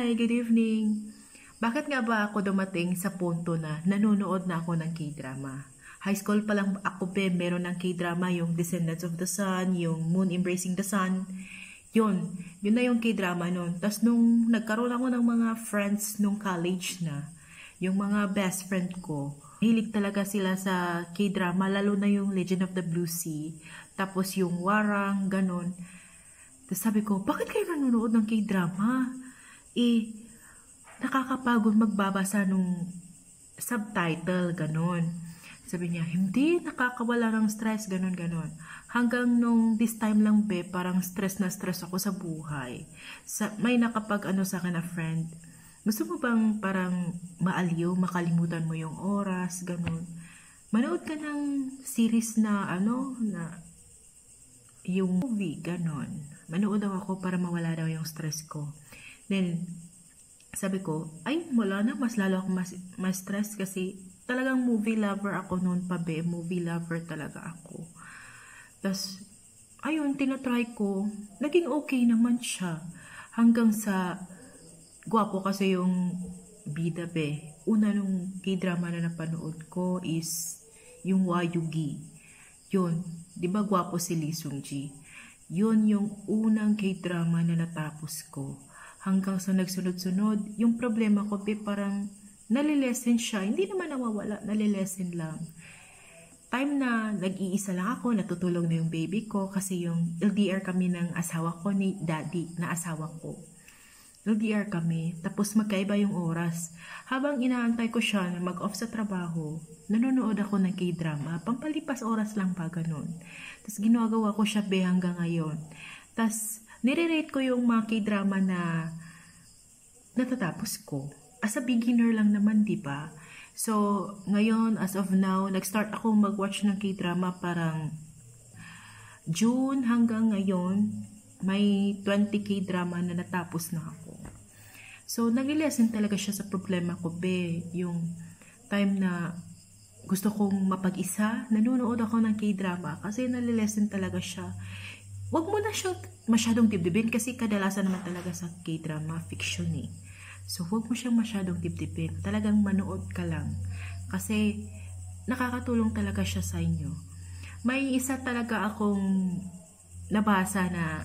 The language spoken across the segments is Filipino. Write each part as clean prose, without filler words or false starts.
Hi, good evening. Bakit nga ba ako dumating sa punto na nanonood na ako ng K-drama? High school pa lang ako meron ng K-drama, yung Descendants of the Sun, yung Moon Embracing the Sun. Yun na yung K-drama nun. Tapos nung nagkaroon ako ng mga friends nung college na, yung mga best friend ko, hilig talaga sila sa K-drama, lalo na yung Legend of the Blue Sea, tapos yung Warang, ganon. Tapos sabi ko, bakit kayo nanonood ng K-drama? Nakakapagod magbabasa nung subtitle, ganon. Sabi niya, hindi, nakakawala ng stress, ganon. Hanggang nung this time lang parang stress na stress ako sa buhay. May sa akin na friend, gusto mo bang parang maaliw, makalimutan mo yung oras, ganon. Manood ka ng series na na yung movie, ganon. Manood daw ako para mawala daw yung stress ko. Then, sabi ko, ay, wala na, mas lalo ako mas stress kasi talagang movie lover ako noon pa movie lover talaga ako. Tapos, ayun, tinatry ko, naging okay naman siya. Hanggang sa, gwapo kasi yung bida Una nung K-drama na napanood ko is yung Wayugi. Yun, di ba gwapo si Lee Seung-gi? Yun yung unang K-drama na natapos ko. Hanggang sa nagsunod-sunod, yung problema ko parang nalilesen siya. Hindi naman nawawala, nalilesen lang. Time na nag-iisa lang ako, natutulog na yung baby ko kasi yung LDR kami ng asawa ko ni daddy na asawa ko. LDR kami, tapos magkaiba yung oras. Habang inaantay ko siya na mag-off sa trabaho, nanonood ako ng K-drama, pampalipas oras lang pa ganun. Tapos ginagawa ko siya hanggang ngayon. Tapos nire-rate ko yung mga K-drama na natatapos ko. As a beginner lang naman, di ba? So, ngayon, as of now, nag-start ako mag-watch ng K-drama parang June hanggang ngayon, may 20 K-drama na natapos na ako. So, nag-lesson talaga siya sa problema ko, yung time na gusto kong mapag-isa, nanonood ako ng K-drama kasi nalilesen talaga siya. Wag mo na siyang masyadong dibdibin kasi kadalasan naman talaga sa K-drama, fiction eh. So, wag mo siyang masyadong dibdibin. Talagang manood ka lang. Kasi, nakakatulong talaga siya sa inyo. May isa talaga akong nabasa na,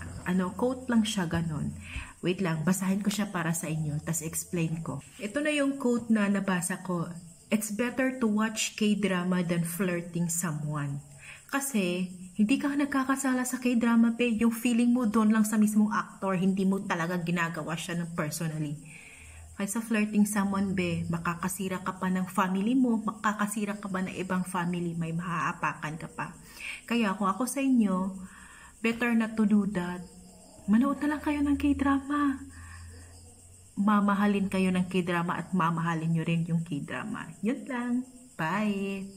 quote lang siya, ganon. Wait lang, basahin ko siya para sa inyo, tas explain ko. Ito na yung quote na nabasa ko. It's better to watch K-drama than flirting someone. Kasi, hindi ka nagkakasala sa K-drama, yung feeling mo doon lang sa mismong actor, hindi mo talaga ginagawa siya ng personally. Kaysa flirting someone, makakasira ka pa ng family mo, makakasira ka pa ng ibang family, may maaapakan ka pa. Kaya kung ako sa inyo, better not to do that. Manood na lang kayo ng K-drama. Mamahalin kayo ng K-drama at mamahalin nyo rin yung K-drama. Yun lang. Bye!